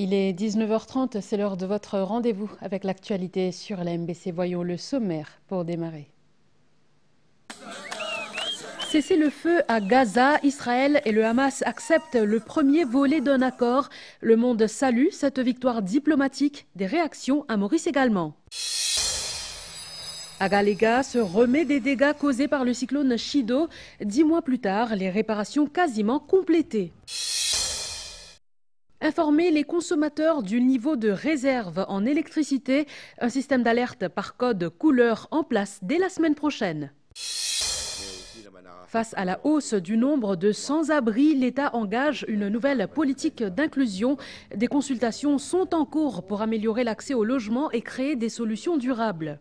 Il est 19h30, c'est l'heure de votre rendez-vous avec l'actualité sur la MBC. Voyons le sommaire pour démarrer. Cessez-le-feu à Gaza, Israël et le Hamas acceptent le premier volet d'un accord. Le monde salue cette victoire diplomatique, des réactions à Maurice également. Agalega se remet des dégâts causés par le cyclone Chido. 10 mois plus tard, les réparations quasiment complétées. Informer les consommateurs du niveau de réserve en électricité. Un système d'alerte par code couleur en place dès la semaine prochaine. Face à la hausse du nombre de sans-abri, l'État engage une nouvelle politique d'inclusion. Des consultations sont en cours pour améliorer l'accès au logement et créer des solutions durables.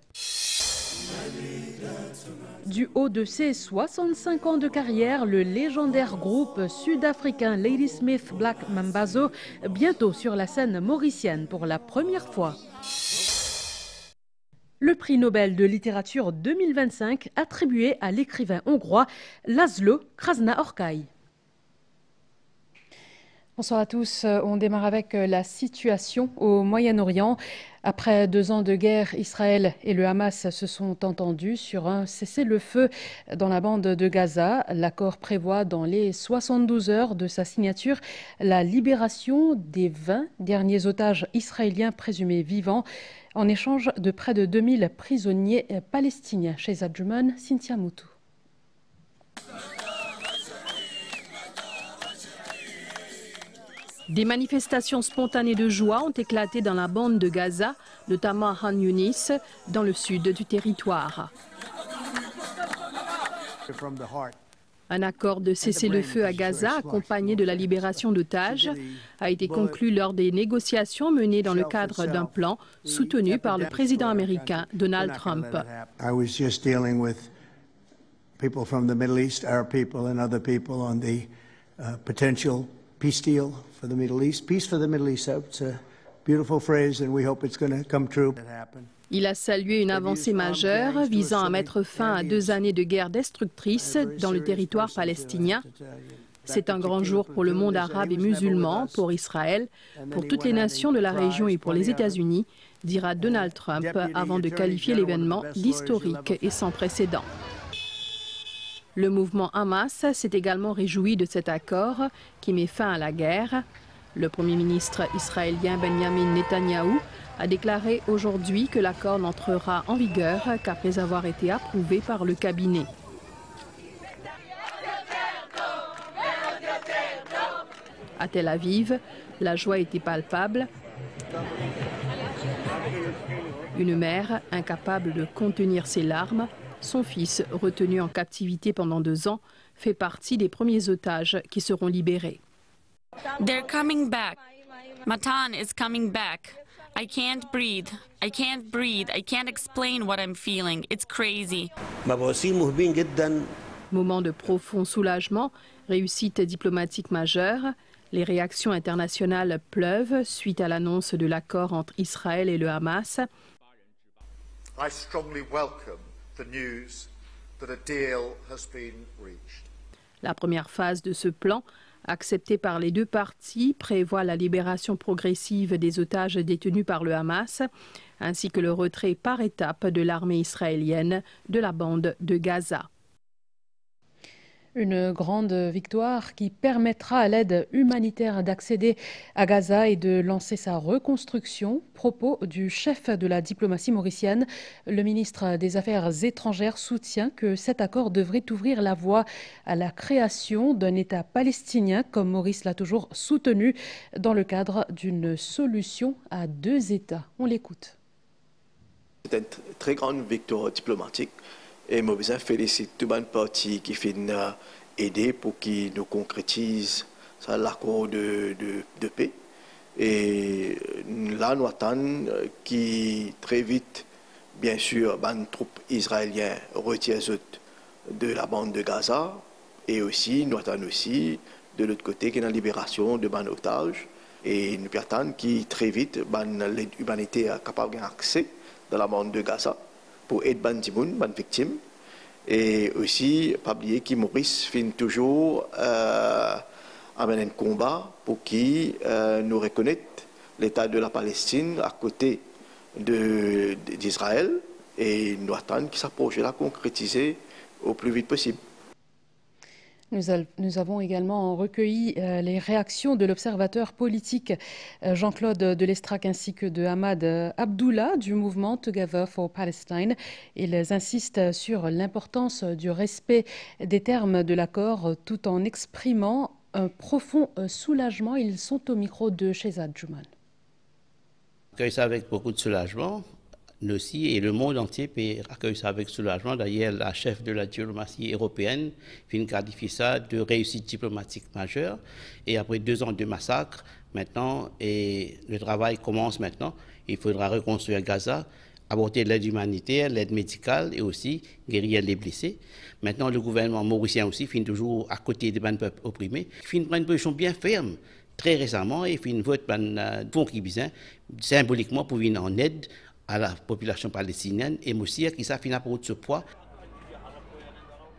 Du haut de ses 65 ans de carrière, le légendaire groupe sud-africain Ladysmith Black Mambazo, bientôt sur la scène mauricienne pour la première fois. Le prix Nobel de littérature 2025 attribué à l'écrivain hongrois László Krasna-Orkai. Bonsoir à tous. On démarre avec la situation au Moyen-Orient. Après 2 ans de guerre, Israël et le Hamas se sont entendus sur un cessez-le-feu dans la bande de Gaza. L'accord prévoit dans les 72 heures de sa signature la libération des 20 derniers otages israéliens présumés vivants en échange de près de 2000 prisonniers palestiniens. Chez Adjuman, Cynthia Moutou. Des manifestations spontanées de joie ont éclaté dans la bande de Gaza, notamment à Khan Younis, dans le sud du territoire. Un accord de cessez-le-feu à Gaza, accompagné de la libération d'otages, a été conclu lors des négociations menées dans le cadre d'un plan soutenu par le président américain Donald Trump. Peace deal for the Middle East. Peace for the Middle East. It's a beautiful phrase and we hope it's going to come true. Il a salué une avancée majeure visant à mettre fin à 2 années de guerre destructrice dans le territoire palestinien. C'est un grand jour pour le monde arabe et musulman, pour Israël, pour toutes les nations de la région et pour les États-Unis, dira Donald Trump avant de qualifier l'événement d'historique et sans précédent. Le mouvement Hamas s'est également réjoui de cet accord qui met fin à la guerre. Le Premier ministre israélien Benjamin Netanyahou a déclaré aujourd'hui que l'accord n'entrera en vigueur qu'après avoir été approuvé par le cabinet. À Tel Aviv, la joie était palpable. Une mère, incapable de contenir ses larmes, son fils, retenu en captivité pendant 2 ans, fait partie des premiers otages qui seront libérés. They're coming back. Matan is coming back. I can't breathe. I can't breathe. I can't explain what I'm feeling. It's crazy. Moment de profond soulagement, réussite diplomatique majeure. Les réactions internationales pleuvent suite à l'annonce de l'accord entre Israël et le Hamas. I strongly welcome the news that a deal has been reached. La première phase de ce plan, acceptée par les 2 parties, prévoit la libération progressive des otages détenus par le Hamas, ainsi que le retrait par étapes de l'armée israélienne de la bande de Gaza. Une grande victoire qui permettra à l'aide humanitaire d'accéder à Gaza et de lancer sa reconstruction. Propos du chef de la diplomatie mauricienne. Le ministre des Affaires étrangères soutient que cet accord devrait ouvrir la voie à la création d'un État palestinien, comme Maurice l'a toujours soutenu, dans le cadre d'une solution à 2 États. On l'écoute. C'est une très grande victoire diplomatique. Et Maurice félicite toute bonne partie qui fait aider pour qu'ils nous concrétisent l'accord de paix. Et là, nous attendons qui très vite, bien sûr, les troupes israéliennes retirent de la bande de Gaza. Et aussi, nous attendons aussi de l'autre côté qu'il y a la libération de nos otages. Et nous attendons qui très vite, l'aide humanitaire est capable d'avoir accès dans la bande de Gaza. pour aider les victimes. Et aussi, pas oublier que Maurice finit toujours amener un combat pour qui nous reconnaisse l'État de la Palestine à côté d'Israël et nous attendons que ça projet là concrétiser au plus vite possible. Nous avons également recueilli les réactions de l'observateur politique Jean-Claude Delestrac ainsi que de Ahmad Abdullah du mouvement Together for Palestine. Ils insistent sur l'importance du respect des termes de l'accord tout en exprimant un profond soulagement. Ils sont au micro de Shehzad Jouman. Accueille ça avec beaucoup de soulagement. Nous aussi, et le monde entier peut accueillir ça avec soulagement. D'ailleurs, la chef de la diplomatie européenne vient qualifier ça de réussite diplomatique majeure. Et après 2 ans de massacre, maintenant, et le travail commence maintenant. Il faudra reconstruire Gaza, apporter l'aide humanitaire, l'aide médicale et aussi guérir les blessés. Maintenant, le gouvernement mauricien aussi finit toujours à côté des peuples opprimés. Il finit prendre une position bien ferme. Très récemment, il finit vote fonds qui besoin symboliquement pour venir en aide à la population palestinienne et aussi qui ça finit pour ce poids.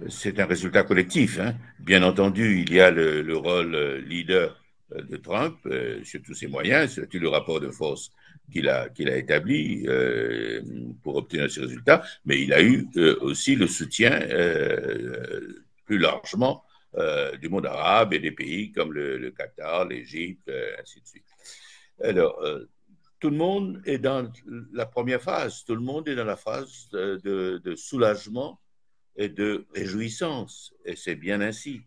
C'est un résultat collectif. Hein. Bien entendu, il y a le rôle leader de Trump sur tous ses moyens, sur tout le rapport de force qu'il a établi pour obtenir ce résultat, mais il a eu aussi le soutien plus largement du monde arabe et des pays comme le Qatar, l'Égypte, ainsi de suite. Alors, tout le monde est dans la première phase, tout le monde est dans la phase de soulagement et de réjouissance, et c'est bien ainsi.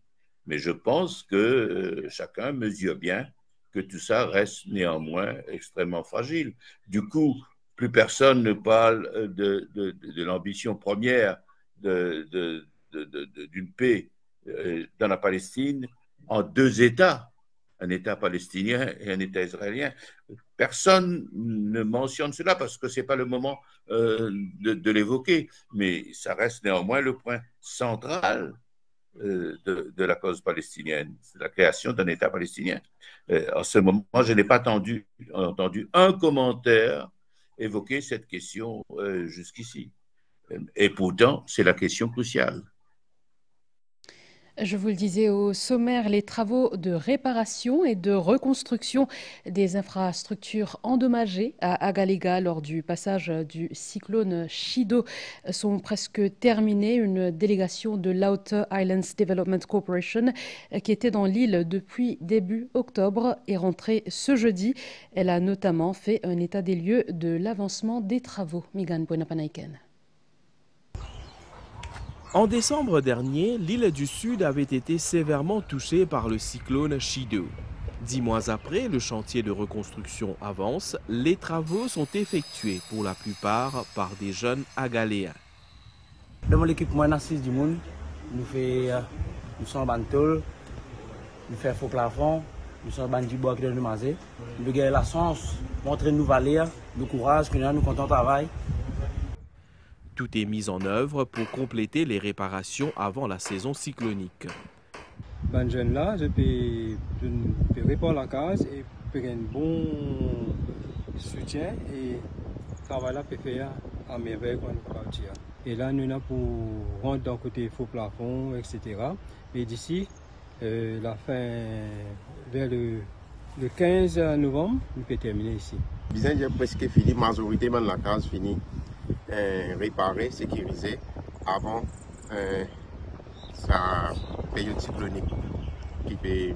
Mais je pense que chacun mesure bien que tout ça reste néanmoins extrêmement fragile. Du coup, plus personne ne parle de l'ambition première d'une paix dans la Palestine en 2 États, un État palestinien et un État israélien. Personne ne mentionne cela parce que ce n'est pas le moment de l'évoquer, mais ça reste néanmoins le point central de la cause palestinienne, c'est la création d'un État palestinien. En ce moment, je n'ai pas entendu un commentaire évoquer cette question jusqu'ici. Et pourtant, c'est la question cruciale. Je vous le disais au sommaire, les travaux de réparation et de reconstruction des infrastructures endommagées à Agalega lors du passage du cyclone Chido sont presque terminés. Une délégation de l'Outer Islands Development Corporation qui était dans l'île depuis début octobre est rentrée ce jeudi. Elle a notamment fait un état des lieux de l'avancement des travaux. Migan Buenapanaiken. En décembre dernier, l'île du Sud avait été sévèrement touchée par le cyclone Chido. 10 mois après, le chantier de reconstruction avance. Les travaux sont effectués pour la plupart par des jeunes Agaléens. Dans l'équipe moins assise du monde, nous sommes en tôle, nous faisons faux plafond, nous sommes en du bois qui nous masser. Nous avons la chance, montrer nous valeur, nous courage, que nous comptons travail. Tout est mis en œuvre pour compléter les réparations avant la saison cyclonique. Ben jeune là, je peux réparer la case et faire un bon soutien et travail là peut faire à merveille quand nous partir. Et là nous avons pour rentrer dans le côté faux plafond, etc. Et d'ici la fin vers le 15 novembre, nous pouvons terminer ici. Bien, j'ai presque fini, majorité de la case finie. Réparer, sécuriser avant sa période cyclonique qui peut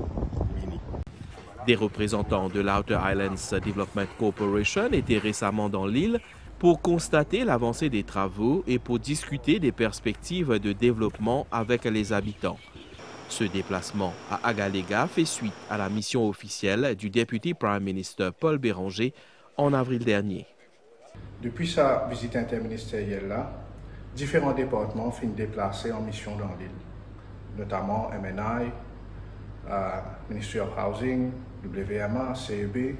venir. Des représentants de l'Outer Islands Development Corporation étaient récemment dans l'île pour constater l'avancée des travaux et pour discuter des perspectives de développement avec les habitants. Ce déplacement à Agalega fait suite à la mission officielle du Deputy Prime Minister Paul Béranger en avril dernier. Depuis sa visite interministérielle-là, différents départements finissent déplacés en mission dans l'île, notamment MNI, Ministry of Housing, WMA, CEB,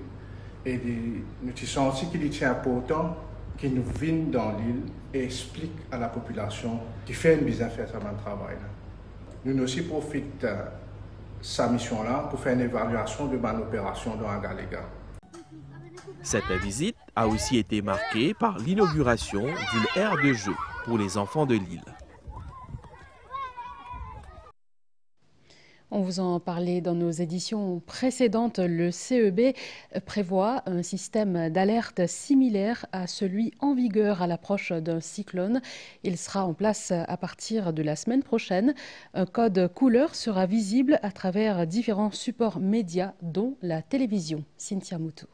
et nous avons senti qu'il est important qu'ils nous viennent dans l'île et expliquent à la population qui fait une business faire ça dans le travail. Nous aussi profitons de sa mission-là pour faire une évaluation de mon opération dans Agalega. Cette visite a aussi été marquée par l'inauguration d'une aire de jeu pour les enfants de l'île. On vous en parlait dans nos éditions précédentes. Le CEB prévoit un système d'alerte similaire à celui en vigueur à l'approche d'un cyclone. Il sera en place à partir de la semaine prochaine. Un code couleur sera visible à travers différents supports médias, dont la télévision. Cynthia Moutou.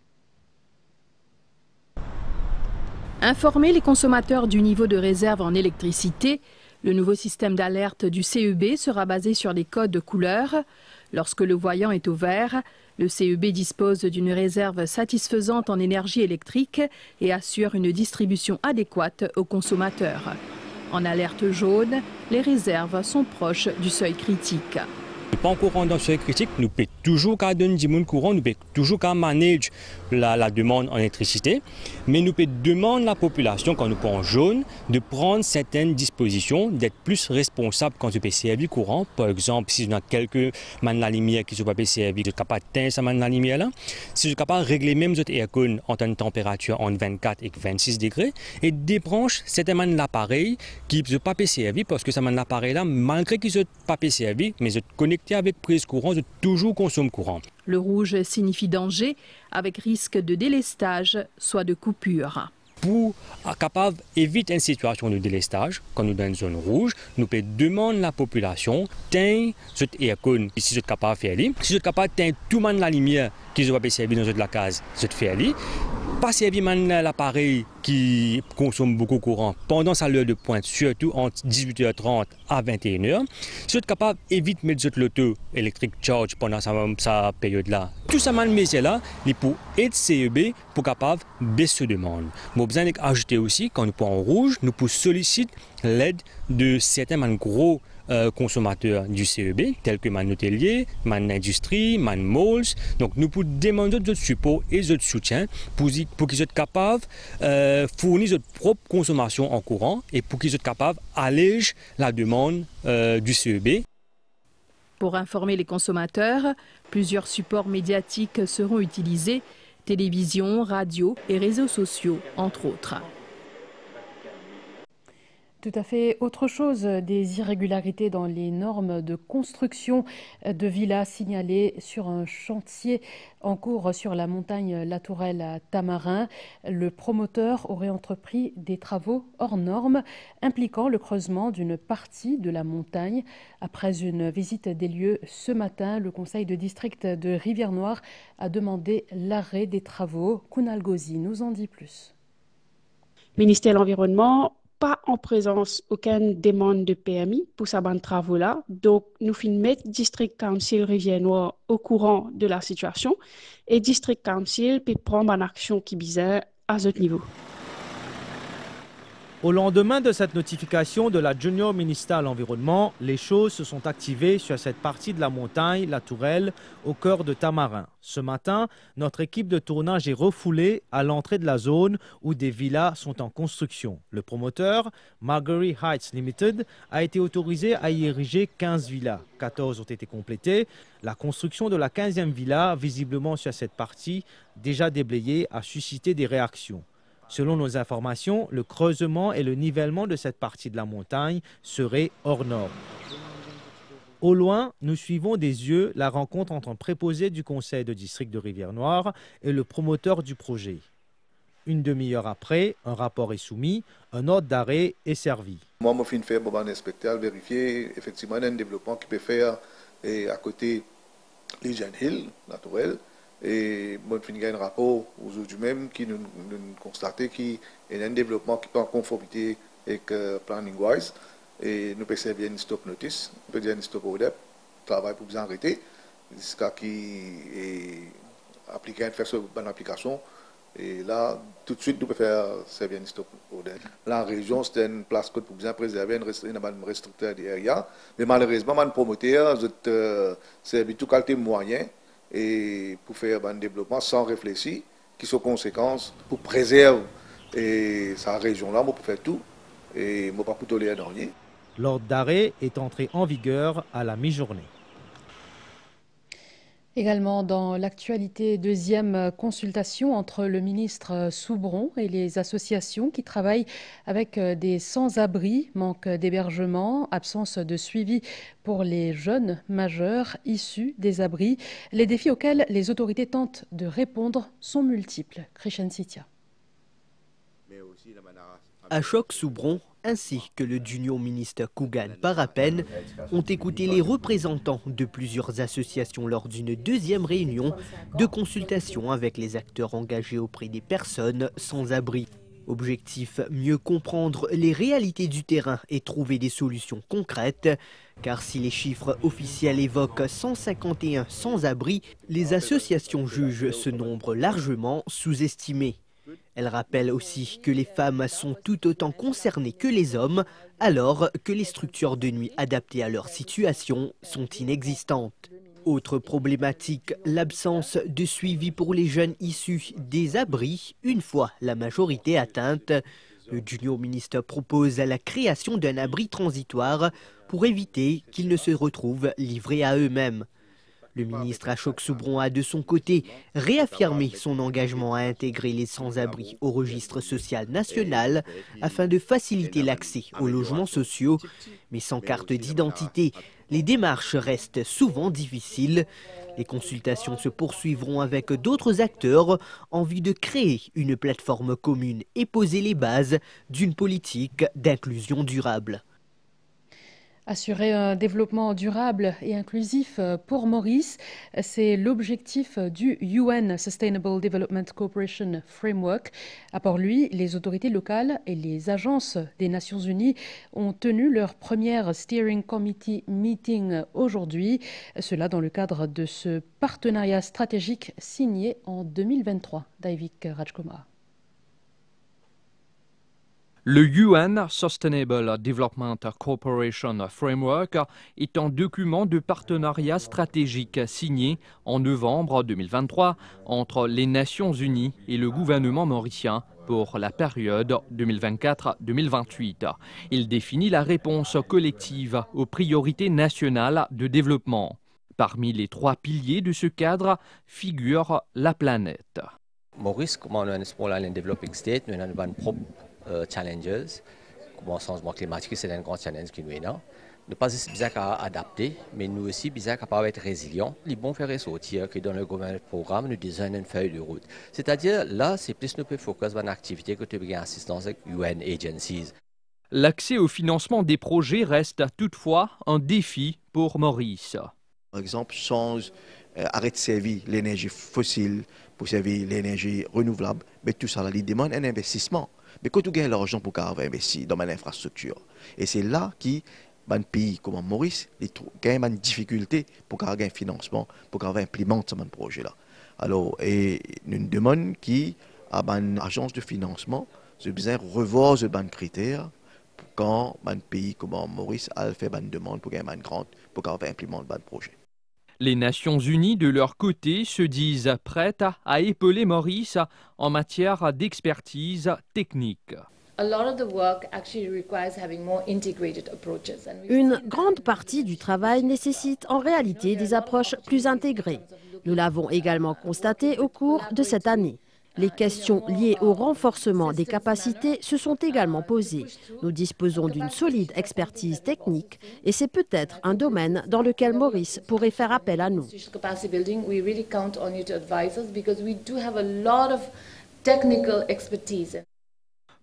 Informer les consommateurs du niveau de réserve en électricité, le nouveau système d'alerte du CEB sera basé sur des codes de couleurs. Lorsque le voyant est au vert, le CEB dispose d'une réserve satisfaisante en énergie électrique et assure une distribution adéquate aux consommateurs. En alerte jaune, les réserves sont proches du seuil critique. Pas en courant dans le seuil critique, nous pouvons toujours donner du courant, nous pouvons toujours manager la demande en électricité, mais nous pouvons demander à la population, quand nous sommes en jaune, de prendre certaines dispositions, d'être plus responsable quand tu peux servir courant. Par exemple, si on a quelques man la lumière qui ne sont pas servir, vous êtes capable d'éteindre ça man la lumière là. Si vous êtes capable de régler même votre aircon entre une température entre 24 et 26 degrés, et débranche certains man l'appareil qui ne sont pas servir parce que ça man l'appareil là, malgré qu'ils ne sont pas servir, mais vous êtes connecté avec prise courant, de toujours consommer courant. Le rouge signifie danger, avec risque de délestage, soit de coupure. Pour être capable d'éviter une situation de délestage, quand nous sommes dans une zone rouge, nous pouvons demander à la population d'éteindre cette aircon si vous êtes capable de faire. Si vous êtes capable d'éteindre tout le monde la lumière qui ne va pas servir dans la case, vous êtes faire. Pas servir l'appareil qui consomme beaucoup de courant pendant sa heure de pointe, surtout entre 18h30 à 21h. Si vous êtes capable d'éviter de mettre l'auto électrique charge pendant sa période-là, tout ça, là, il pour être CEB pour capable de baisser la demande. Nous avons besoin d'ajouter aussi, quand nous sommes en rouge, nous pouvons solliciter l'aide de certains gros consommateurs du CEB, tels que Man Hôtelier, Man Industrie, Man Malls. Donc nous pouvons demander de support et de soutien pour qu'ils soient capables de fournir notre propre consommation en courant et pour qu'ils soient capables d'alléger la demande du CEB. Pour informer les consommateurs, plusieurs supports médiatiques seront utilisés, télévision, radio et réseaux sociaux, entre autres. Tout à fait. Autre chose, des irrégularités dans les normes de construction de villas signalées sur un chantier en cours sur la montagne La Tourelle à Tamarin. Le promoteur aurait entrepris des travaux hors normes impliquant le creusement d'une partie de la montagne. Après une visite des lieux ce matin, le conseil de district de Rivière-Noire a demandé l'arrêt des travaux. Kunal Gozi nous en dit plus. Ministère de l'Environnement, pas en présence aucune demande de permis pour ces travaux-là. Donc, nous finissons mettre District Council Rivière-Noire au courant de la situation et District Council peut prendre une action qui bizarre à ce niveau. Au lendemain de cette notification de la Junior Ministère de l'Environnement, les choses se sont activées sur cette partie de la montagne, la Tourelle, au cœur de Tamarin. Ce matin, notre équipe de tournage est refoulée à l'entrée de la zone où des villas sont en construction. Le promoteur, Marguerite Heights Limited, a été autorisé à y ériger 15 villas. 14 ont été complétées. La construction de la 15e villa, visiblement sur cette partie, déjà déblayée, a suscité des réactions. Selon nos informations, le creusement et le nivellement de cette partie de la montagne seraient hors normes. Au loin, nous suivons des yeux la rencontre entre un préposé du conseil de district de Rivière-Noire et le promoteur du projet. Une demi-heure après, un rapport est soumis, un ordre d'arrêt est servi. Moi, je vais faire un inspecteur, vérifier effectivement un développement qui peut faire à côté de Legion Hill, la Tourelle. Et moi, je vais un rapport aujourd'hui même qui nous constate qu'il y a un développement qui est en conformité avec Planning Wise. Et nous pouvons servir une stop notice, on peut dire une stop order, travail pour vous arrêter. Jusqu'à qui est appliqué, faire une bonne application. Et là, tout de suite, nous pouvons faire servir une stop order. La région, c'est une place pour bien préserver une restriction derrière. Mais malheureusement, mon promoteur, c'est tout qualité moyen. Et pour faire un développement sans réfléchir, qui sont conséquences pour préserver sa région-là, pour faire tout, et moi pas pour tolérer dernier. L'ordre d'arrêt est entré en vigueur à la mi-journée. Également dans l'actualité, deuxième consultation entre le ministre Soubron et les associations qui travaillent avec des sans-abri, manque d'hébergement, absence de suivi pour les jeunes majeurs issus des abris. Les défis auxquels les autorités tentent de répondre sont multiples. Christian Sitia. Ashok Soubron ainsi que le Junior ministre Kugan Parapen ont écouté les représentants de plusieurs associations lors d'une deuxième réunion de consultation avec les acteurs engagés auprès des personnes sans abri. Objectif, mieux comprendre les réalités du terrain et trouver des solutions concrètes, car si les chiffres officiels évoquent 151 sans-abri, les associations jugent ce nombre largement sous-estimé. Elle rappelle aussi que les femmes sont tout autant concernées que les hommes, alors que les structures de nuit adaptées à leur situation sont inexistantes. Autre problématique, l'absence de suivi pour les jeunes issus des abris, une fois la majorité atteinte. Le Junior ministre propose la création d'un abri transitoire pour éviter qu'ils ne se retrouvent livrés à eux-mêmes. Le ministre Ashok Soubron a de son côté réaffirmé son engagement à intégrer les sans-abri au registre social national afin de faciliter l'accès aux logements sociaux. Mais sans carte d'identité, les démarches restent souvent difficiles. Les consultations se poursuivront avec d'autres acteurs en vue de créer une plateforme commune et poser les bases d'une politique d'inclusion durable. Assurer un développement durable et inclusif pour Maurice, c'est l'objectif du UN Sustainable Development Cooperation Framework. Pour lui, les autorités locales et les agences des Nations Unies ont tenu leur première Steering Committee meeting aujourd'hui. Cela dans le cadre de ce partenariat stratégique signé en 2023. Daivik Rajkumar. Le UN Sustainable Development Cooperation Framework est un document de partenariat stratégique signé en novembre 2023 entre les Nations Unies et le gouvernement mauricien pour la période 2024-2028. Il définit la réponse collective aux priorités nationales de développement. Parmi les 3 piliers de ce cadre figure la planète. Maurice, comme un small island developing state, nous avons une propre challenges, comme le changement climatique, c'est un grand challenge qui nous est là. Nous pas juste besoin d'adapter, mais nous aussi besoin de être résilients. Les bons faire ressortir que dans le programme, nous designons une feuille de route. C'est-à-dire, là, c'est plus nous pouvons focus sur une activité que tu as assistance avec UN agencies. L'accès au financement des projets reste toutefois un défi pour Maurice. Par exemple, arrête de servir l'énergie fossile pour servir l'énergie renouvelable, mais tout ça, il demande un investissement. Mais quand tu gagnes l'argent pour investir dans l'infrastructure, et c'est là qu'un pays comme Maurice gagne une difficulté pour gagner un financement, pour implémenter ce projet-là. Alors, et nous demandons qu'à une agence de financement, j'ai besoin de revoir ce critère quand un pays comme Maurice a fait une demande pour gagner une grande, pour implémenter un projet. Les Nations Unies, de leur côté, se disent prêtes à épauler Maurice en matière d'expertise technique. Une grande partie du travail nécessite en réalité des approches plus intégrées. Nous l'avons également constaté au cours de cette année. Les questions liées au renforcement des capacités se sont également posées. Nous disposons d'une solide expertise technique et c'est peut-être un domaine dans lequel Maurice pourrait faire appel à nous.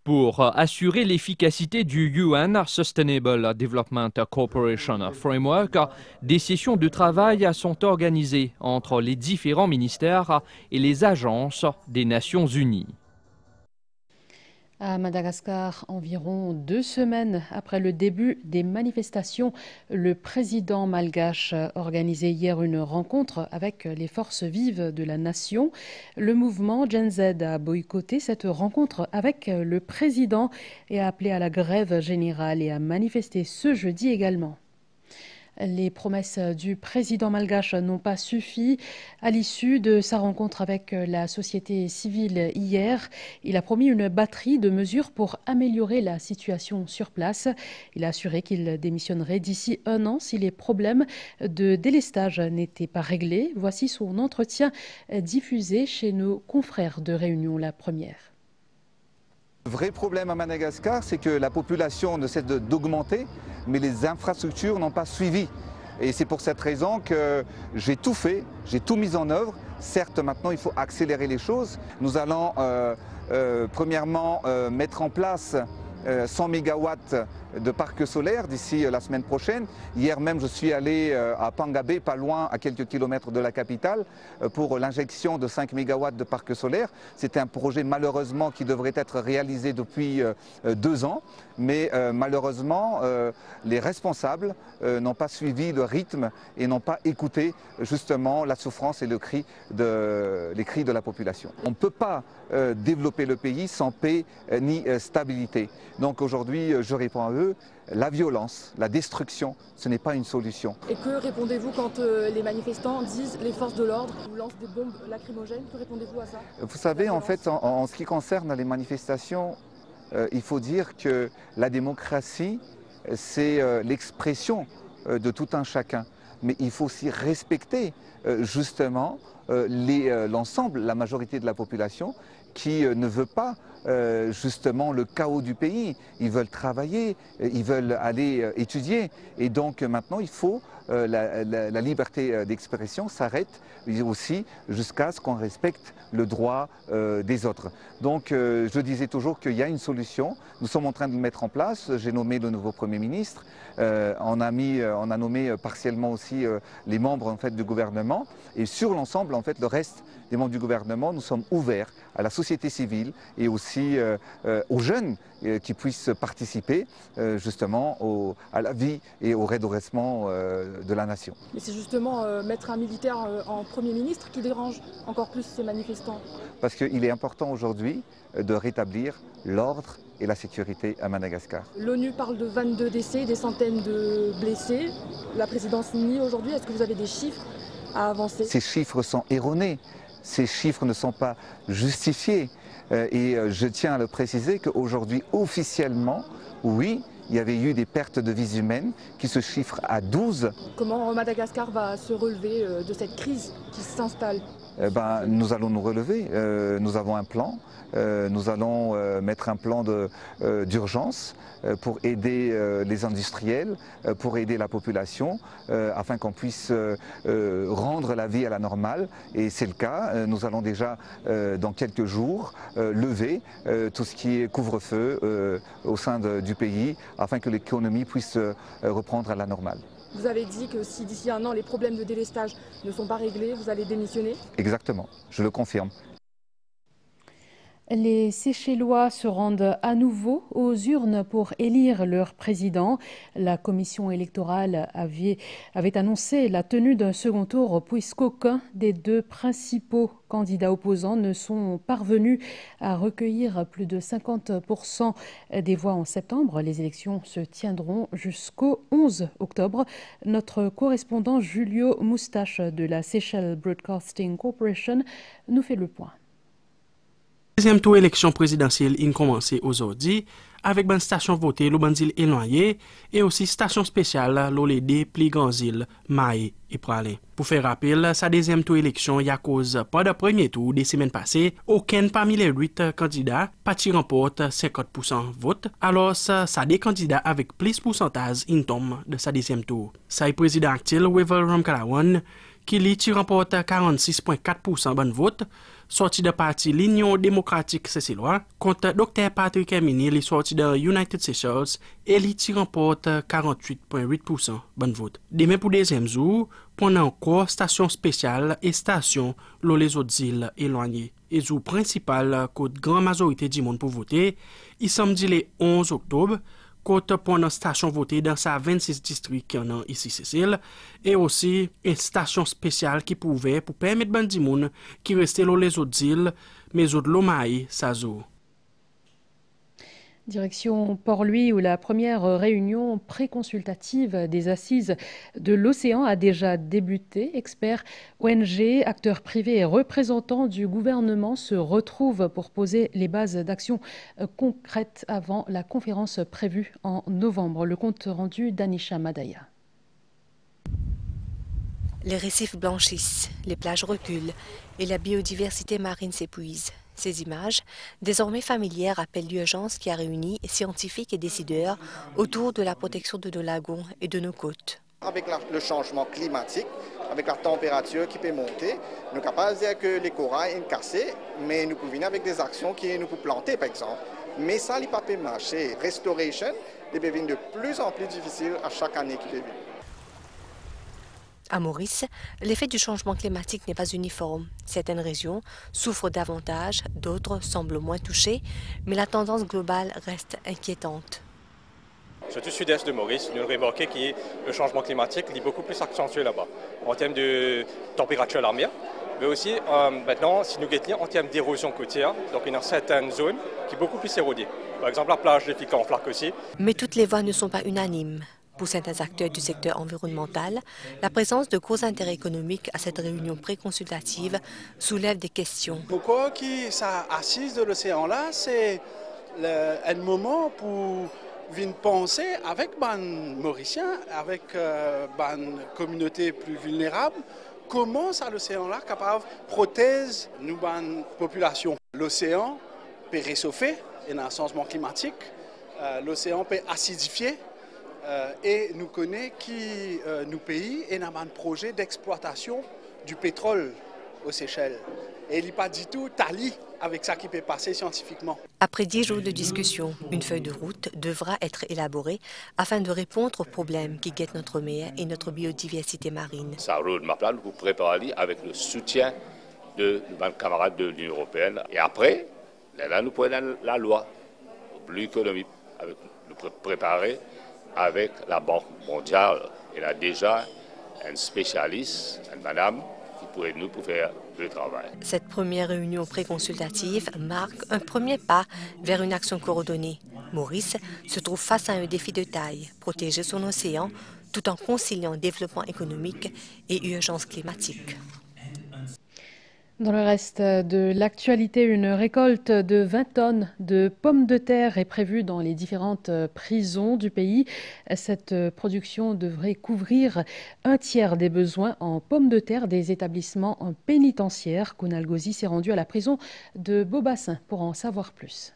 Pour assurer l'efficacité du UN Sustainable Development Cooperation Framework, des sessions de travail sont organisées entre les différents ministères et les agences des Nations Unies. À Madagascar, environ 2 semaines après le début des manifestations, le président malgache a organisé hier une rencontre avec les forces vives de la nation. Le mouvement Gen Z a boycotté cette rencontre avec le président et a appelé à la grève générale et à manifester ce jeudi également. Les promesses du président malgache n'ont pas suffi. À l'issue de sa rencontre avec la société civile hier, il a promis une batterie de mesures pour améliorer la situation sur place. Il a assuré qu'il démissionnerait d'ici 1 an si les problèmes de délestage n'étaient pas réglés. Voici son entretien diffusé chez nos confrères de Réunion, la première. Le vrai problème à Madagascar, c'est que la population ne cesse d'augmenter, mais les infrastructures n'ont pas suivi. Et c'est pour cette raison que j'ai tout fait, j'ai tout mis en œuvre. Certes, maintenant, il faut accélérer les choses. Nous allons premièrement mettre en place 100 MW de parcs solaires d'ici la semaine prochaine. Hier même, je suis allé à Pangabé, pas loin, à quelques kilomètres de la capitale, pour l'injection de 5 MW de parcs solaires. C'était un projet malheureusement qui devrait être réalisé depuis 2 ans, mais malheureusement, les responsables n'ont pas suivi le rythme et n'ont pas écouté justement la souffrance et les cris de la population. On ne peut pas développer le pays sans paix ni stabilité. Donc aujourd'hui, je réponds à eux, la violence, la destruction, ce n'est pas une solution. Et que répondez-vous quand les manifestants disent les forces de l'ordre ou lancent des bombes lacrymogènes? Que répondez-vous à ça? Vous savez, en fait, en ce qui concerne les manifestations, il faut dire que la démocratie, c'est l'expression de tout un chacun. Mais il faut aussi respecter justement l'ensemble, la majorité de la population qui ne veut pas justement le chaos du pays. Ils veulent travailler, ils veulent aller étudier. Et donc maintenant, il faut la liberté d'expression s'arrête aussi jusqu'à ce qu'on respecte le droit des autres. Donc je disais toujours qu'il y a une solution. Nous sommes en train de le mettre en place. J'ai nommé le nouveau Premier ministre. On a nommé partiellement aussi les membres en fait, du gouvernement. Et sur l'ensemble, en fait, le reste des membres du gouvernement, nous sommes ouverts à la société civile et aussi aux jeunes qui puissent participer justement à la vie et au redressement de la nation. Mais c'est justement mettre un militaire en Premier ministre qui dérange encore plus ces manifestants. Parce qu'il est important aujourd'hui de rétablir l'ordre et la sécurité à Madagascar. L'ONU parle de 22 décès, des centaines de blessés. La présidence nie aujourd'hui. Est-ce que vous avez des chiffres à avancer? Ces chiffres sont erronés. Ces chiffres ne sont pas justifiés. Et je tiens à le préciser qu'aujourd'hui, officiellement, oui, il y avait eu des pertes de vies humaines qui se chiffrent à 12. Comment Madagascar va se relever de cette crise qui s'installe? Nous allons nous relever. Nous avons un plan. Nous allons mettre un plan d'urgence pour aider les industriels, pour aider la population, afin qu'on puisse rendre la vie à la normale. Et c'est le cas. Nous allons déjà, dans quelques jours, lever tout ce qui est couvre-feu au sein du pays, afin que l'économie puisse reprendre à la normale. Vous avez dit que si d'ici 1 an les problèmes de délestage ne sont pas réglés, vous allez démissionner? Exactement, je le confirme. Les Seychellois se rendent à nouveau aux urnes pour élire leur président. La commission électorale avait annoncé la tenue d'un second tour puisqu'aucun des 2 principaux candidats opposants ne sont parvenus à recueillir plus de 50% des voix en septembre. Les élections se tiendront jusqu'au 11 octobre. Notre correspondant Julio Moustache de la Seychelles Broadcasting Corporation nous fait le point. Deuxième tour élection présidentielle a commencé aujourd'hui avec une station votée le bandil éloigné et aussi station spéciale les 2 plus grandes îles Maé et Pralin. Pour faire rappel, sa deuxième tour élection y a cause pas de premier tour des semaines passées, aucun parmi les 8 candidats parti remporte 50% vote, alors ça des candidats avec plus pourcentage in tombe de sa deuxième tour. Ça est président actuel Wevel Ramkalawan qui lui remporte 46,4% bon vote, sorti de parti l'Union démocratique seychelloise, contre Dr. Patrick Hermini, qui sorti de United Seychelles, et lui remporte 48,8% bon vote. Demain pour deuxième jour, pendant encore station spéciale et station les autres îles éloignées. Et jour principal, côté grande majorité du monde pour voter, il samedi le 11 octobre, côté pendant station votée dans sa 26 districts qui en a ici Cécile, et aussi une station spéciale qui pouvait pour permettre bandi moun qui restait dans les autres îles, mais autres Lomaï, Sazo. Direction Port-Louis où la première réunion préconsultative des assises de l'océan a déjà débuté. Experts, ONG, acteurs privés et représentants du gouvernement se retrouvent pour poser les bases d'actions concrètes avant la conférence prévue en novembre. Le compte rendu d'Anisha Madaya. Les récifs blanchissent, les plages reculent et la biodiversité marine s'épuise. Ces images, désormais familières, rappellent l'urgence qui a réuni scientifiques et décideurs autour de la protection de nos lagons et de nos côtes. Avec le changement climatique, avec la température qui peut monter, nous sommes capables de dire que les corails sont cassés, mais nous pouvons venir avec des actions qui nous pouvons planter, par exemple. Mais ça, il ne peut pas marcher. Restoration devient de plus en plus difficile à chaque année qui peut venir. À Maurice, l'effet du changement climatique n'est pas uniforme. Certaines régions souffrent davantage, d'autres semblent moins touchées, mais la tendance globale reste inquiétante. Surtout sud-est de Maurice, nous remarquons que le changement climatique est beaucoup plus accentué là-bas, en termes de température de la mer, mais aussi maintenant, si nous regardons en termes d'érosion côtière, donc il y a certaines zones qui sont beaucoup plus érodées. Par exemple, la plage de Fican-Flac aussi. Mais toutes les voix ne sont pas unanimes. Pour certains acteurs du secteur environnemental, la présence de gros intérêts économiques à cette réunion préconsultative soulève des questions. Pourquoi ça assise de l'océan-là, c'est un moment pour venir penser avec les Mauriciens, avec les communautés plus vulnérables, comment ça l'océan-là capable de protéger nos populations. L'océan peut réchauffer, il y a un changement climatique, l'océan peut acidifier. Et nous connaissons que nos pays et un projet d'exploitation du pétrole aux Seychelles. Et il n'est pas du tout tali avec ça qui peut passer scientifiquement. Après 10 jours de discussion, une feuille de route devra être élaborée afin de répondre aux problèmes qui guettent notre mer et notre biodiversité marine. Ça roadmap là, nous préparons avec le soutien de nos camarades de l'Union européenne. Et après, là, nous prenons la loi plus économique, nous préparer avec la Banque mondiale. Il y a déjà un spécialiste, une madame, qui pourrait nous faire le travail. Cette première réunion préconsultative marque un premier pas vers une action coordonnée. Maurice se trouve face à un défi de taille, protéger son océan tout en conciliant développement économique et urgence climatique. Dans le reste de l'actualité, une récolte de 20 tonnes de pommes de terre est prévue dans les différentes prisons du pays. Cette production devrait couvrir un tiers des besoins en pommes de terre des établissements pénitentiaires. Konal Gauzy s'est rendu à la prison de Beaubassin pour en savoir plus.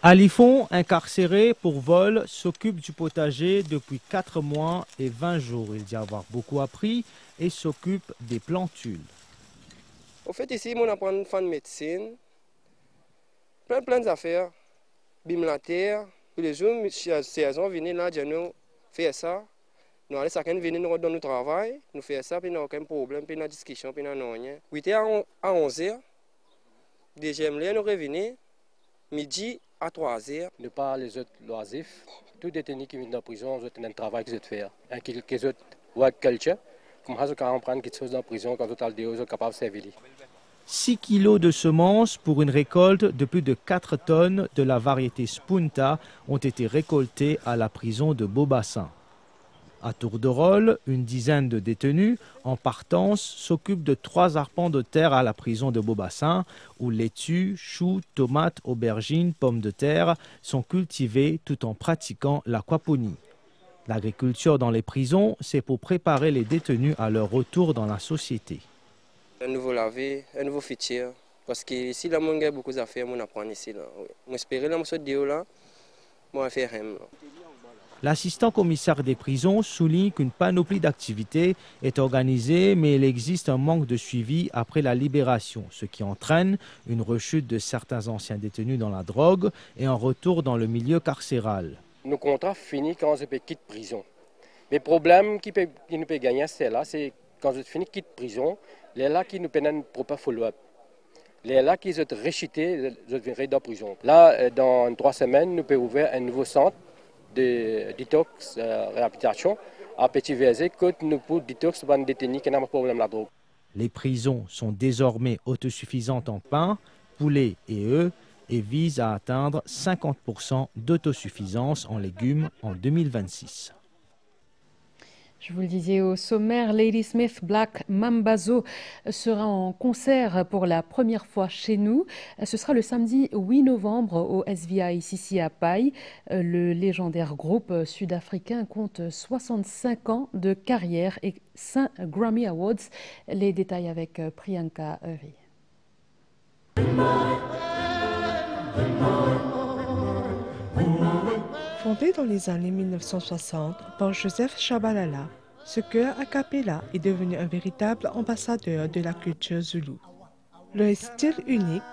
Alifon, incarcéré pour vol, s'occupe du potager depuis 4 mois et 20 jours. Il dit avoir beaucoup appris et s'occupe des plantules. Au fait, ici, on apprend une fan de médecine, plein d'affaires, bim la terre, tous les jours, saison, venir là, nous faire ça. Nous allons chacun venir nous dans notre travail, nous faire ça, puis nous n'avons aucun problème, puis nous discussion, puis nous n'avons rien. 8h à 11h, deuxième lieu, nous revenons, midi à 3h. De par les autres loisirs, tous les détenus qui viennent de la prison, ils ont un travail qu'ils ont fait. Quelques autres work culture. Comme ça, on prend quelque chose dans la prison, quand on est capable de servir. 6 kilos de semences pour une récolte de plus de 4 tonnes de la variété Spunta ont été récoltées à la prison de Beaubassin. À tour de rôle, une dizaine de détenus en partance s'occupent de 3 arpents de terre à la prison de Beaubassin où laitues, choux, tomates, aubergines, pommes de terre sont cultivés tout en pratiquant l'aquaponie. L'agriculture dans les prisons, c'est pour préparer les détenus à leur retour dans la société. Un nouveau lavé, un nouveau futur. Parce que ici, là, il y a beaucoup d'affaires, on apprend ici. J'espère que ce là, on va faire rien. L'assistant commissaire des prisons souligne qu'une panoplie d'activités est organisée, mais il existe un manque de suivi après la libération, ce qui entraîne une rechute de certains anciens détenus dans la drogue et un retour dans le milieu carcéral. Nos contrats finissent quand je quitte prison. Mais le problème qui nous peut gagner, c'est là, c'est quand je finis quitte prison, les là qui nous prennent un propre follow-up. Les là qui sont rechutés, je viendrai dans la prison. Là, dans 3 semaines, nous pouvons ouvrir un nouveau centre de détox, réhabilitation à Petit-Verzé, que nous pouvons détox pour les détenus qui n'ont pas de problème de la drogue. Les prisons sont désormais autosuffisantes en pain, poulet et œufs, et vise à atteindre 50% d'autosuffisance en légumes en 2026. Je vous le disais au sommaire, Ladysmith Black Mambazo sera en concert pour la première fois chez nous. Ce sera le samedi 8 novembre au SVI ici à Paille. Le légendaire groupe sud-africain compte 65 ans de carrière et 5 Grammy Awards. Les détails avec Priyanka Uri. Fondé dans les années 1960 par Joseph Shabalala, ce chœur a cappella est devenu un véritable ambassadeur de la culture zoulou. Leur style unique,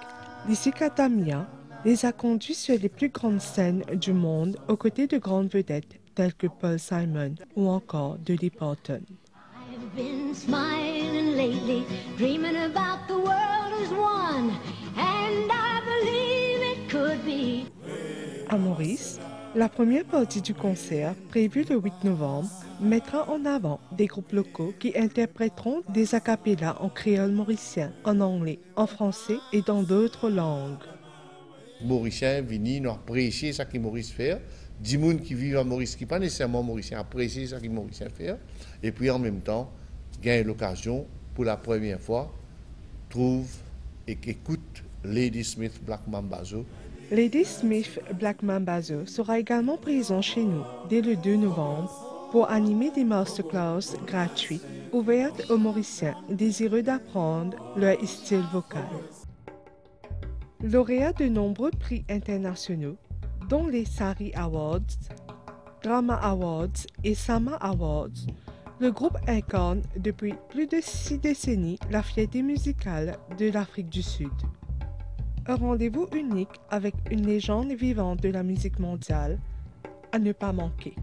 l'Isikatamia, les a conduits sur les plus grandes scènes du monde aux côtés de grandes vedettes telles que Paul Simon ou encore Dolly Parton. I've been smiling lately, dreaming about the world as one, and I believe it could be. À Maurice, la première partie du concert, prévue le 8 novembre, mettra en avant des groupes locaux qui interpréteront des a cappella en créole mauricien, en anglais, en français et dans d'autres langues. Mauriciens viennent nous apprécier ce que Maurice fait. Des gens qui vivent à Maurice, qui ne sont pas nécessairement mauriciens, apprécient ce que Mauricien fait. Et puis en même temps, gagnent l'occasion, pour la première fois, trouvent et écoutent Ladysmith Black Mambazo. Ladysmith Black Mambazo sera également présent chez nous dès le 2 novembre pour animer des masterclass gratuites ouvertes aux Mauriciens désireux d'apprendre leur style vocal. Lauréat de nombreux prix internationaux, dont les Sari Awards, Drama Awards et Sama Awards, le groupe incarne depuis plus de 6 décennies la fierté musicale de l'Afrique du Sud. Un rendez-vous unique avec une légende vivante de la musique mondiale à ne pas manquer.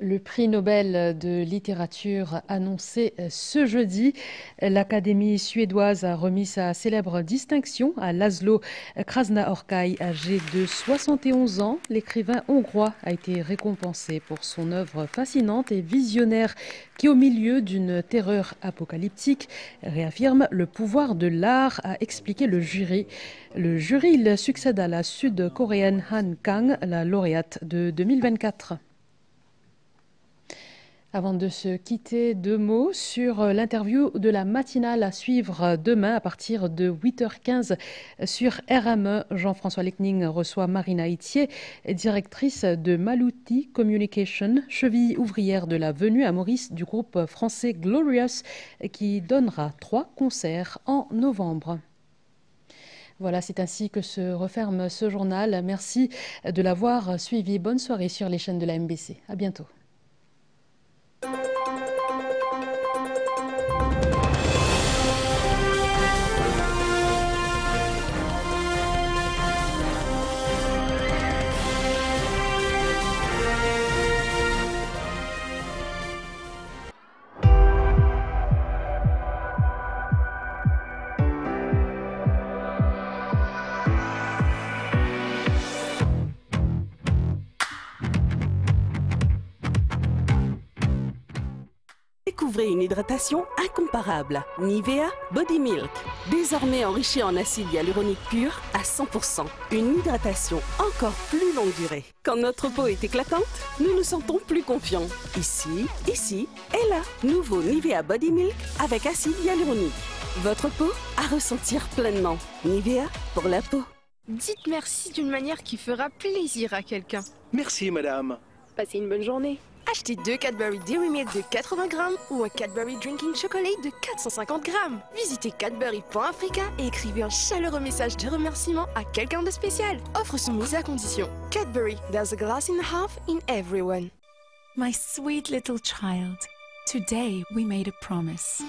Le prix Nobel de littérature annoncé ce jeudi. L'Académie suédoise a remis sa célèbre distinction à Laszlo Krasnaorkai, âgé de 71 ans. L'écrivain hongrois a été récompensé pour son œuvre fascinante et visionnaire qui, au milieu d'une terreur apocalyptique, réaffirme le pouvoir de l'art, a expliqué le jury. Le jury, il succède à la sud-coréenne Han Kang, la lauréate de 2024. Avant de se quitter, 2 mots sur l'interview de la matinale à suivre demain à partir de 8h15 sur RME. Jean-François Lecning reçoit Marina Itier, directrice de Malouti Communication, cheville ouvrière de la venue à Maurice du groupe français Glorious, qui donnera 3 concerts en novembre. Voilà, c'est ainsi que se referme ce journal. Merci de l'avoir suivi. Bonne soirée sur les chaînes de la MBC. À bientôt. Découvrez une hydratation incomparable. Nivea Body Milk. Désormais enrichie en acide hyaluronique pur à 100%. Une hydratation encore plus longue durée. Quand notre peau est éclatante, nous nous sentons plus confiants. Ici et là. Nouveau Nivea Body Milk avec acide hyaluronique. Votre peau à ressentir pleinement. Nivea pour la peau. Dites merci d'une manière qui fera plaisir à quelqu'un. Merci, madame. Passez une bonne journée. Achetez 2 Cadbury Dairy Milk de 80 grammes ou un Cadbury Drinking Chocolate de 450 grammes. Visitez Cadbury.Africa et écrivez un chaleureux message de remerciement à quelqu'un de spécial. Offre soumise à condition. Cadbury, there's a glass in half in everyone. My sweet little child, today we made a promise.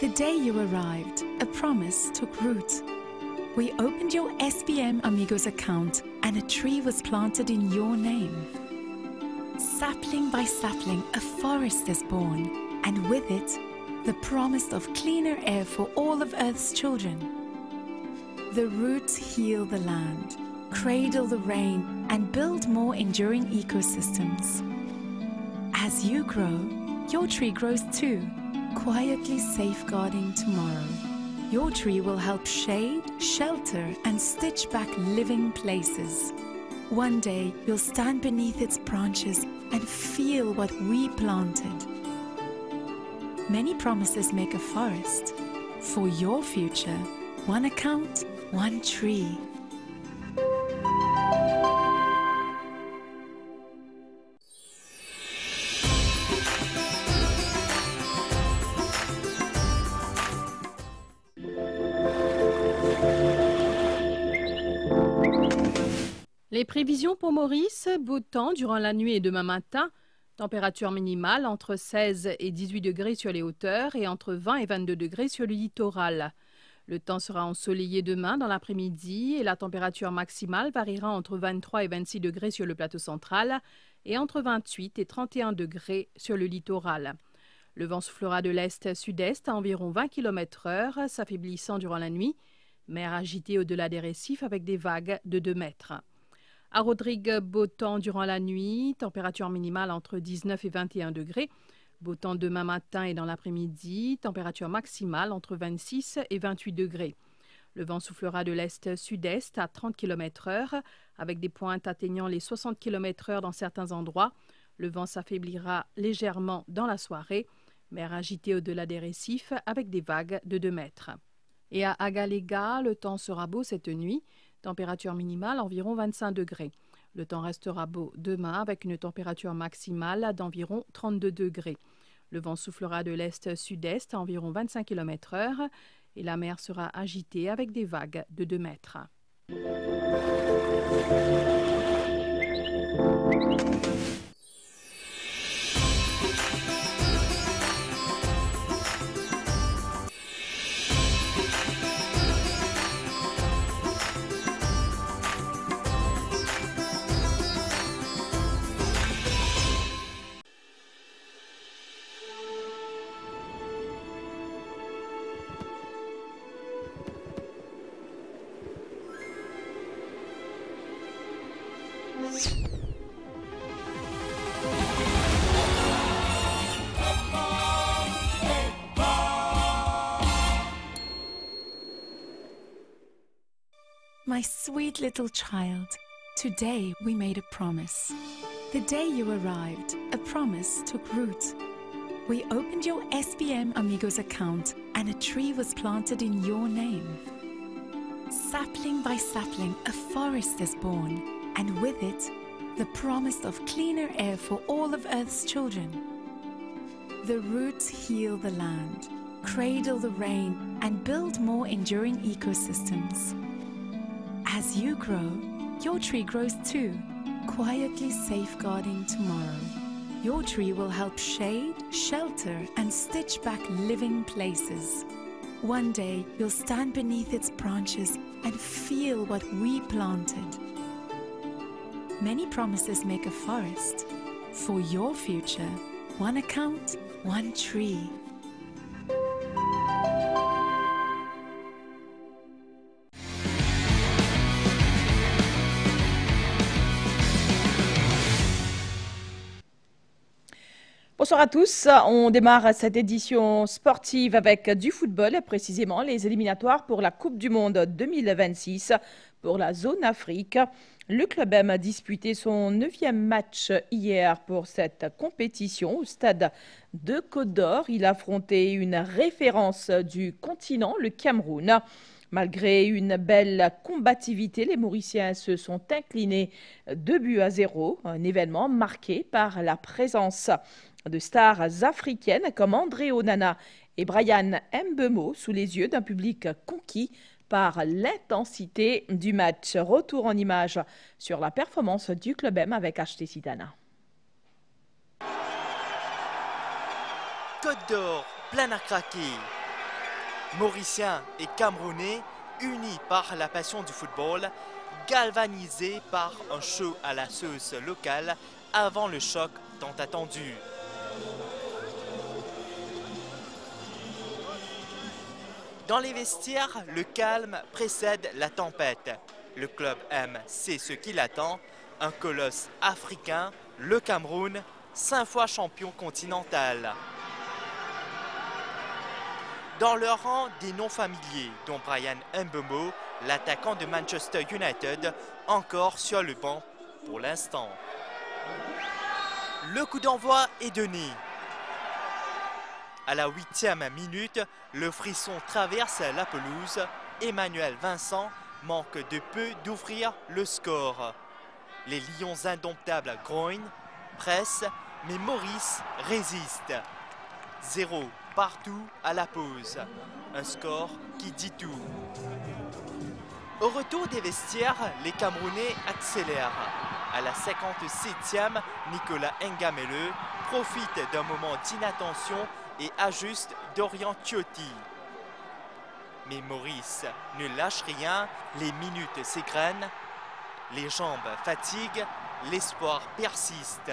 The day you arrived, a promise took root. We opened your SPM Amigos account and a tree was planted in your name. Sapling by sapling, a forest is born, and with it, the promise of cleaner air for all of Earth's children. The roots heal the land, cradle the rain, and build more enduring ecosystems. As you grow, your tree grows too, quietly safeguarding tomorrow. Your tree will help shade, shelter, and stitch back living places. One day, you'll stand beneath its branches and feel what we planted. Many promises make a forest. For your future, one account, one tree. Les prévisions pour Maurice, beau temps durant la nuit et demain matin, température minimale entre 16 et 18 degrés sur les hauteurs et entre 20 et 22 degrés sur le littoral. Le temps sera ensoleillé demain dans l'après-midi et la température maximale variera entre 23 et 26 degrés sur le plateau central et entre 28 et 31 degrés sur le littoral. Le vent soufflera de l'est-sud-est à environ 20 km/h, s'affaiblissant durant la nuit, mer agitée au-delà des récifs avec des vagues de 2 mètres. À Rodrigue, beau temps durant la nuit, température minimale entre 19 et 21 degrés. Beau temps demain matin et dans l'après-midi, température maximale entre 26 et 28 degrés. Le vent soufflera de l'est-sud-est à 30 km/h avec des pointes atteignant les 60 km/h dans certains endroits. Le vent s'affaiblira légèrement dans la soirée, mer agitée au-delà des récifs avec des vagues de 2 mètres. Et à Agalega, le temps sera beau cette nuit. Température minimale environ 25 degrés. Le temps restera beau demain avec une température maximale d'environ 32 degrés. Le vent soufflera de l'est-sud-est à environ 25 km/h et la mer sera agitée avec des vagues de 2 mètres. My sweet little child, today we made a promise. The day you arrived, a promise took root. We opened your SPM Amigos account and a tree was planted in your name. Sapling by sapling, a forest is born, and with it, the promise of cleaner air for all of Earth's children. The roots heal the land, cradle the rain, and build more enduring ecosystems. As you grow, your tree grows too, quietly safeguarding tomorrow. Your tree will help shade, shelter, and stitch back living places. One day, you'll stand beneath its branches and feel what we planted. Many promises make a forest. For your future, one account, one tree. Bonsoir à tous. On démarre cette édition sportive avec du football, précisément les éliminatoires pour la Coupe du Monde 2026 pour la zone Afrique. Le Club M a disputé son 9e match hier pour cette compétition au stade de Côte d'Or. Il a affronté une référence du continent, le Cameroun. Malgré une belle combativité, les Mauriciens se sont inclinés 2-0, un événement marqué par la présence de stars africaines comme André Onana et Brian Mbeumo sous les yeux d'un public conquis par l'intensité du match. Retour en images sur la performance du Club M avec HT Sidana. Côte d'Or, plein à craquer. Mauriciens et Camerounais, unis par la passion du football, galvanisés par un show à la sauce locale avant le choc tant attendu. Dans les vestiaires, le calme précède la tempête. Le Club M sait ce qui l'attend, un colosse africain, le Cameroun, 5 fois champion continental. Dans leur rang, des noms familiers, dont Brian Mbeumo, l'attaquant de Manchester United, encore sur le banc pour l'instant. Le coup d'envoi est donné. À la 8e minute, le frisson traverse la pelouse. Emmanuel Vincent manque de peu d'ouvrir le score. Les Lions indomptables grognent, pressent, mais Maurice résiste. 0 partout à la pause. Un score qui dit tout. Au retour des vestiaires, les Camerounais accélèrent. À la 57e, Nicolas Ngamele profite d'un moment d'inattention et ajuste Dorian Tiotti. Mais Maurice ne lâche rien, les minutes s'égrènent, les jambes fatiguent, l'espoir persiste.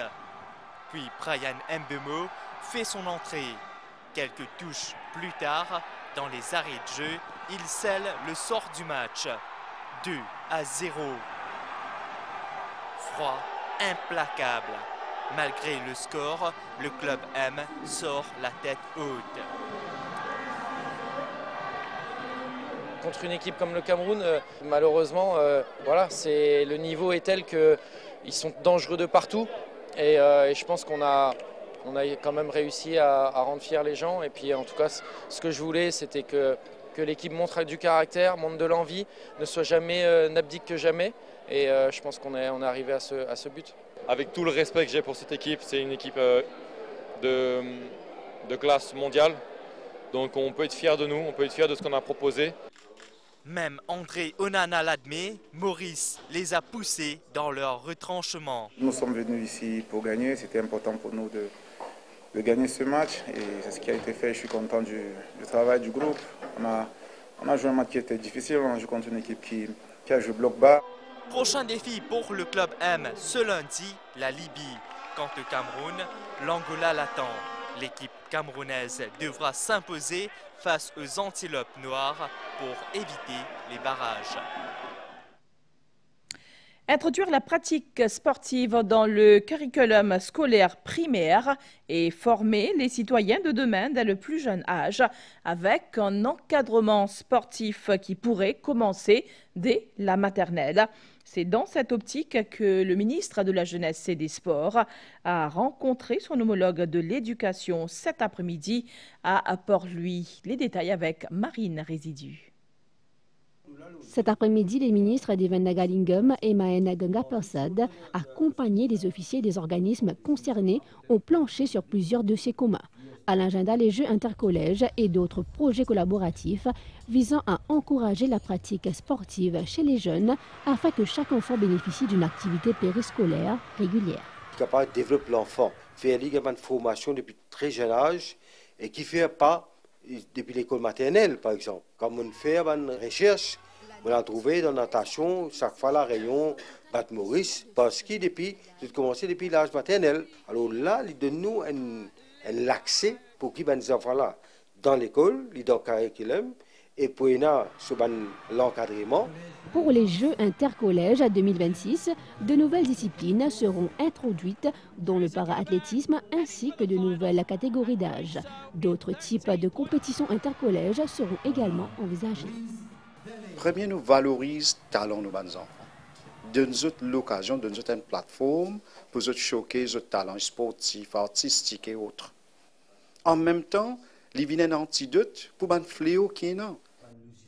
Puis Brian Mbeumo fait son entrée. Quelques touches plus tard, dans les arrêts de jeu, il scelle le sort du match. 2-0. Froid, implacable. Malgré le score, le club M sort la tête haute. Contre une équipe comme le Cameroun, malheureusement, voilà, le niveau est tel qu'ils sont dangereux de partout. Et je pense qu'on a quand même réussi à rendre fiers les gens. Et puis en tout cas, ce que je voulais, c'était que l'équipe montre du caractère, montre de l'envie, ne soit jamais n'abdique que jamais. Et je pense qu'on est arrivé à ce but. Avec tout le respect que j'ai pour cette équipe, c'est une équipe de classe mondiale. Donc on peut être fier de nous, on peut être fier de ce qu'on a proposé. Même André Onana l'admet, Maurice les a poussés dans leur retranchement. Nous sommes venus ici pour gagner, c'était important pour nous de gagner ce match et c'est ce qui a été fait. Je suis content du travail du groupe. On a joué un match qui était difficile, on a joué contre une équipe qui a joué bloc bas. Prochain défi pour le club M ce lundi, la Libye. Quant au Cameroun, l'Angola l'attend. L'équipe camerounaise devra s'imposer face aux antilopes noires pour éviter les barrages. Introduire la pratique sportive dans le curriculum scolaire primaire et former les citoyens de demain dès le plus jeune âge avec un encadrement sportif qui pourrait commencer dès la maternelle. C'est dans cette optique que le ministre de la Jeunesse et des Sports a rencontré son homologue de l'éducation cet après-midi à Port-Louis. Les détails avec Marine Résidu. Cet après-midi, les ministres Devan Nagalingam et Maena Ganga-Persad, accompagnés des officiers des organismes concernés, ont planché sur plusieurs dossiers communs. À l'agenda, les jeux intercollèges et d'autres projets collaboratifs visant à encourager la pratique sportive chez les jeunes afin que chaque enfant bénéficie d'une activité périscolaire régulière. Capable de développer l'enfant, faire une formation depuis très jeune âge et qui ne fait pas depuis l'école maternelle, par exemple. Comme on fait une recherche, on a trouvé dans la natation, chaque fois la rayon Bat Maurice, parce que j'ai commencé depuis l'âge maternel. Alors là, il donne nous un accès pour qui les enfants là dans l'école, dans le curriculum, et pour l'encadrement. Pour les Jeux intercollèges 2026, de nouvelles disciplines seront introduites, dont le para-athlétisme ainsi que de nouvelles catégories d'âge. D'autres types de compétitions intercollèges seront également envisagées. Premier, nous valorisons le talent de nos enfants. Donne-nous l'occasion, donne-nous une plateforme pour choquer nos talents sportifs, artistiques et autres. En même temps, il y a un antidote pour un fléau qui est là.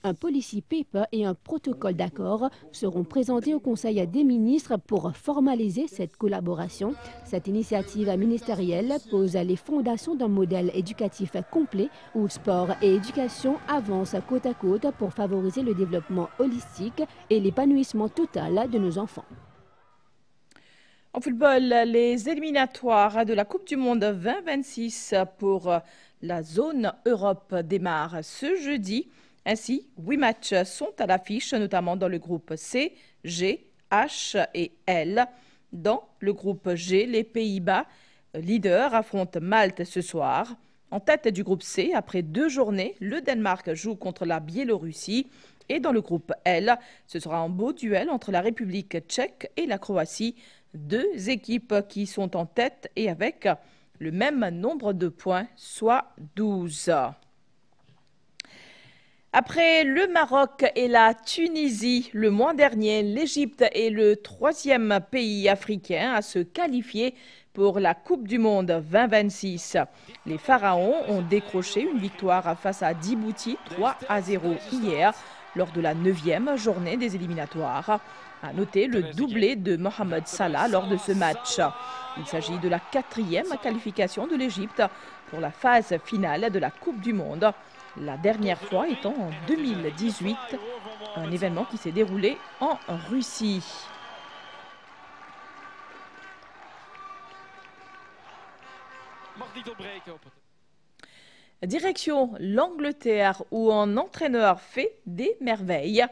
Un policy paper et un protocole d'accord seront présentés au Conseil des ministres pour formaliser cette collaboration. Cette initiative ministérielle pose les fondations d'un modèle éducatif complet où sport et éducation avancent côte à côte pour favoriser le développement holistique et l'épanouissement total de nos enfants. En football, les éliminatoires de la Coupe du Monde 2026 pour la zone Europe démarrent ce jeudi. Ainsi, 8 matchs sont à l'affiche, notamment dans le groupe C, G, H et L. Dans le groupe G, les Pays-Bas, leaders, affrontent Malte ce soir. En tête du groupe C, après 2 journées, le Danemark joue contre la Biélorussie. Et dans le groupe L, ce sera un beau duel entre la République tchèque et la Croatie. 2 équipes qui sont en tête et avec le même nombre de points, soit 12. Après le Maroc et la Tunisie, le mois dernier, l'Égypte est le 3e pays africain à se qualifier pour la Coupe du Monde 2026. Les Pharaons ont décroché une victoire face à Djibouti 3-0 hier lors de la 9e journée des éliminatoires. À noter le doublé de Mohamed Salah lors de ce match. Il s'agit de la 4e qualification de l'Égypte pour la phase finale de la Coupe du Monde. La dernière fois étant en 2018, un événement qui s'est déroulé en Russie. Direction l'Angleterre où un entraîneur fait des merveilles.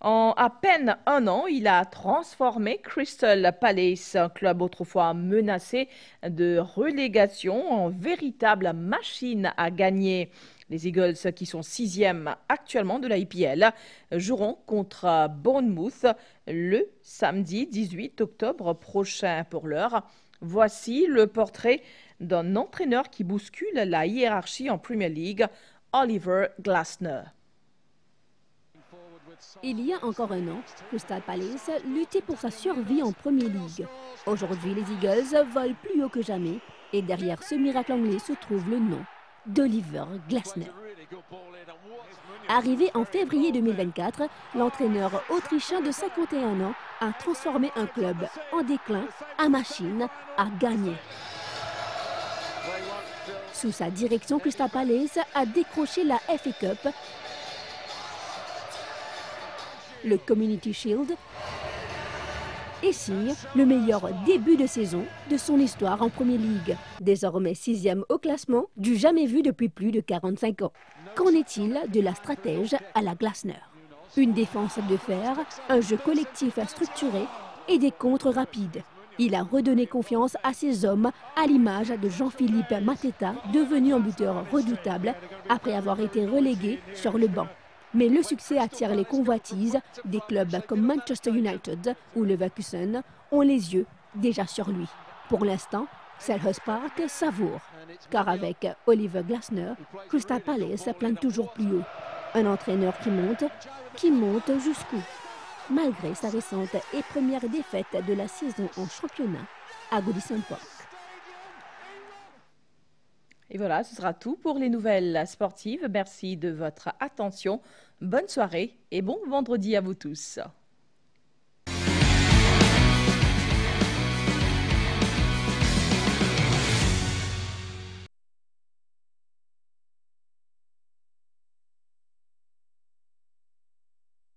En à peine un an, il a transformé Crystal Palace, un club autrefois menacé de relégation, en véritable machine à gagner. Les Eagles, qui sont 6e actuellement de la IPL, joueront contre Bournemouth le samedi 18 octobre prochain. Pour l'heure, voici le portrait d'un entraîneur qui bouscule la hiérarchie en Premier League, Oliver Glasner. Il y a encore un an, Crystal Palace luttait pour sa survie en Premier League. Aujourd'hui, les Eagles volent plus haut que jamais et derrière ce miracle anglais se trouve le nom d'Oliver Glasner. Arrivé en février 2024, l'entraîneur autrichien de 51 ans a transformé un club en déclin en machine à gagner. Sous sa direction, Crystal Palace a décroché la FA Cup, le Community Shield et signe le meilleur début de saison de son histoire en Premier League. Désormais 6e au classement, du jamais vu depuis plus de 45 ans. Qu'en est-il de la stratège à la Glasner? Une défense de fer, un jeu collectif structuré et des contres rapides. Il a redonné confiance à ses hommes à l'image de Jean-Philippe Mateta, devenu un buteur redoutable après avoir été relégué sur le banc. Mais le succès attire les convoitises des clubs comme Manchester United ou Leverkusen ont les yeux déjà sur lui. Pour l'instant, Selhurst Park savoure, car avec Oliver Glasner, Crystal Palace plane toujours plus haut. Un entraîneur qui monte jusqu'où, malgré sa récente et première défaite de la saison en championnat à Goodison Park. Et voilà, ce sera tout pour les nouvelles sportives. Merci de votre attention. Bonne soirée et bon vendredi à vous tous.